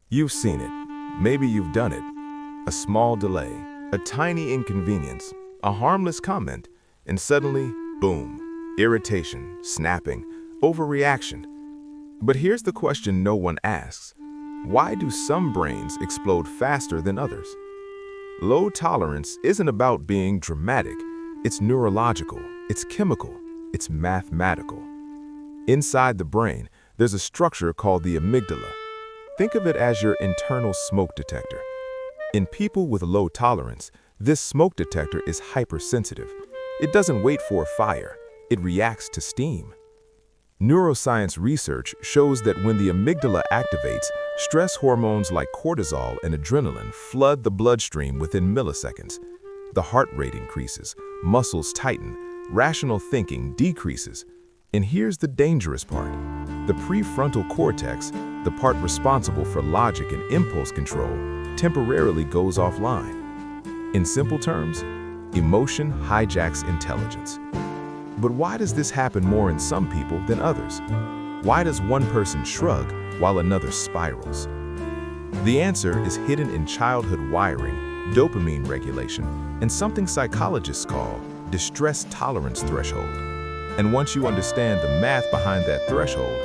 You've seen it. Maybe you've done it. A small delay, a tiny inconvenience, a harmless comment, and suddenly, boom, irritation, snapping, overreaction. But here's the question no one asks. Why do some brains explode faster than others? Low tolerance isn't about being dramatic. It's neurological, it's chemical, it's mathematical. Inside the brain, there's a structure called the amygdala. Think of it as your internal smoke detector. In people with low tolerance, this smoke detector is hypersensitive. It doesn't wait for a fire, it reacts to steam. Neuroscience research shows that when the amygdala activates, stress hormones like cortisol and adrenaline flood the bloodstream within milliseconds. The heart rate increases, muscles tighten, rational thinking decreases. And here's the dangerous part. The prefrontal cortex, the part responsible for logic and impulse control, temporarily goes offline. In simple terms, emotion hijacks intelligence. But why does this happen more in some people than others? Why does one person shrug while another spirals? The answer is hidden in childhood wiring, dopamine regulation, and something psychologists call distress tolerance threshold. And once you understand the math behind that threshold,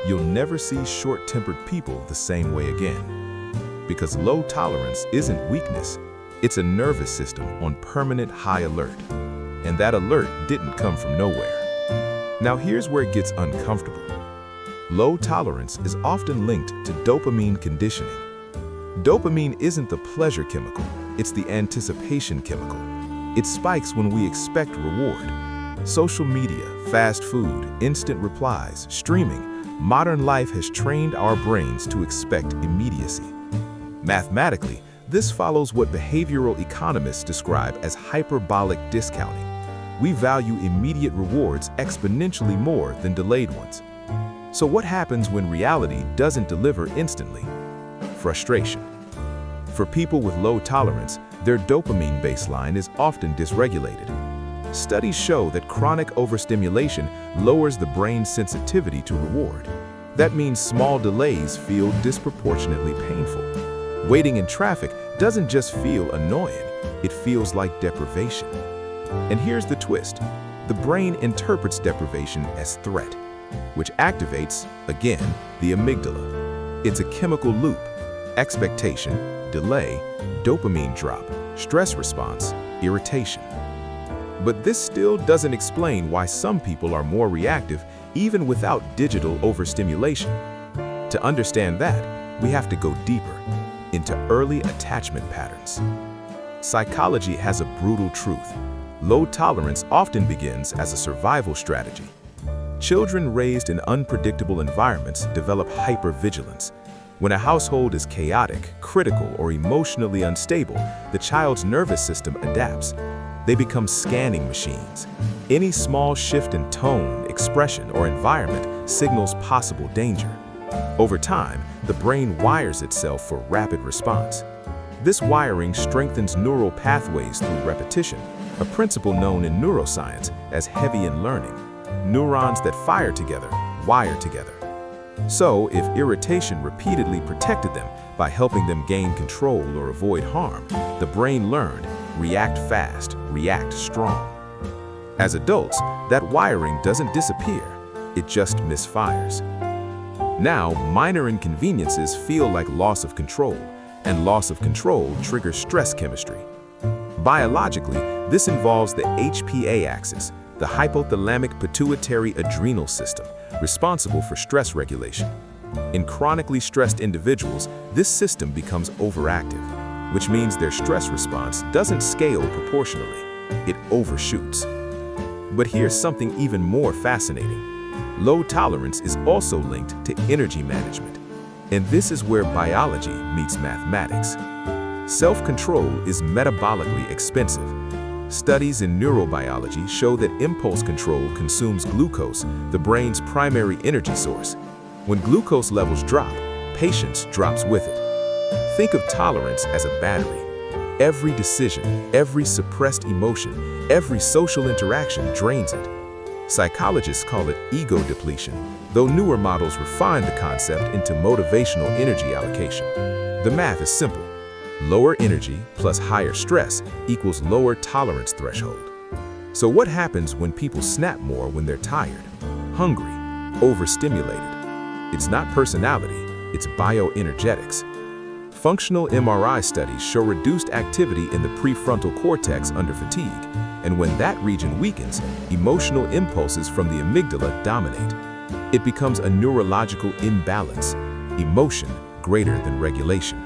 you'll never see short-tempered people the same way again. Because low tolerance isn't weakness, it's a nervous system on permanent high alert. And that alert didn't come from nowhere. Now here's where it gets uncomfortable. Low tolerance is often linked to dopamine conditioning. Dopamine isn't the pleasure chemical, it's the anticipation chemical. It spikes when we expect reward. Social media, fast food, instant replies, streaming, modern life has trained our brains to expect immediacy. Mathematically, this follows what behavioral economists describe as hyperbolic discounting. We value immediate rewards exponentially more than delayed ones. So what happens when reality doesn't deliver instantly? Frustration. For people with low tolerance, their dopamine baseline is often dysregulated. Studies show that chronic overstimulation lowers the brain's sensitivity to reward. That means small delays feel disproportionately painful. Waiting in traffic doesn't just feel annoying, it feels like deprivation. And here's the twist. The brain interprets deprivation as threat, which activates, again, the amygdala. It's a chemical loop. Expectation, delay, dopamine drop, stress response, irritation. But this still doesn't explain why some people are more reactive even without digital overstimulation. To understand that, we have to go deeper into early attachment patterns. Psychology has a brutal truth. Low tolerance often begins as a survival strategy. Children raised in unpredictable environments develop hypervigilance. When a household is chaotic, critical, or emotionally unstable, the child's nervous system adapts. They become scanning machines. Any small shift in tone, expression, or environment signals possible danger. Over time, the brain wires itself for rapid response. This wiring strengthens neural pathways through repetition, a principle known in neuroscience as Hebbian learning. Neurons that fire together, wire together. So, if irritation repeatedly protected them by helping them gain control or avoid harm, the brain learned, react fast, react strong. As adults, that wiring doesn't disappear, it just misfires. Now, minor inconveniences feel like loss of control, and loss of control triggers stress chemistry. Biologically, this involves the HPA axis, the hypothalamic pituitary adrenal system, responsible for stress regulation. In chronically stressed individuals, this system becomes overactive, which means their stress response doesn't scale proportionally, it overshoots. But here's something even more fascinating. Low tolerance is also linked to energy management. And this is where biology meets mathematics. Self-control is metabolically expensive. Studies in neurobiology show that impulse control consumes glucose, the brain's primary energy source. When glucose levels drop, patience drops with it. Think of tolerance as a battery. Every decision, every suppressed emotion, every social interaction drains it. Psychologists call it ego depletion, though newer models refine the concept into motivational energy allocation. The math is simple. Lower energy plus higher stress equals lower tolerance threshold. So what happens when people snap more when they're tired, hungry, overstimulated? It's not personality, it's bioenergetics. Functional MRI studies show reduced activity in the prefrontal cortex under fatigue, and when that region weakens, emotional impulses from the amygdala dominate. It becomes a neurological imbalance, emotion greater than regulation.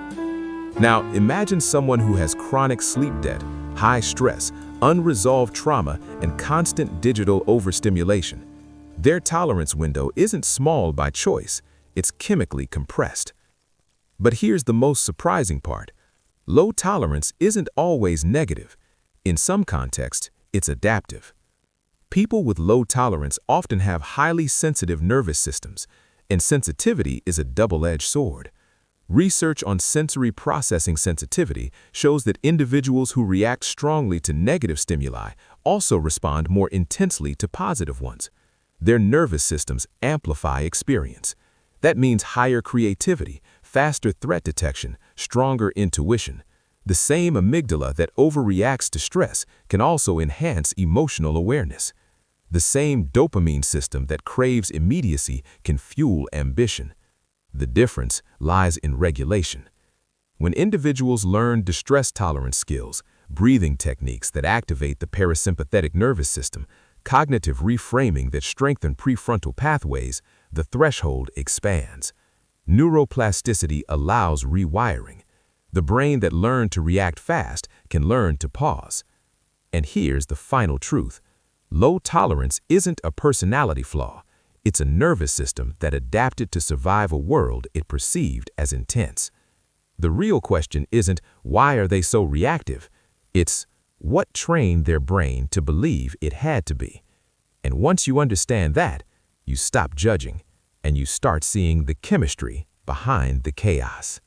Now, imagine someone who has chronic sleep debt, high stress, unresolved trauma, and constant digital overstimulation. Their tolerance window isn't small by choice, it's chemically compressed. But here's the most surprising part. Low tolerance isn't always negative. In some contexts, it's adaptive. People with low tolerance often have highly sensitive nervous systems, and sensitivity is a double-edged sword. Research on sensory processing sensitivity shows that individuals who react strongly to negative stimuli also respond more intensely to positive ones. Their nervous systems amplify experience. That means higher creativity, faster threat detection, stronger intuition. The same amygdala that overreacts to stress can also enhance emotional awareness. The same dopamine system that craves immediacy can fuel ambition. The difference lies in regulation. When individuals learn distress tolerance skills, breathing techniques that activate the parasympathetic nervous system, cognitive reframing that strengthen prefrontal pathways, the threshold expands. Neuroplasticity allows rewiring. The brain that learned to react fast can learn to pause. And here's the final truth. Low tolerance isn't a personality flaw. It's a nervous system that adapted to survive a world it perceived as intense. The real question isn't, why are they so reactive? It's, what trained their brain to believe it had to be? And once you understand that, you stop judging, and you start seeing the chemistry behind the chaos.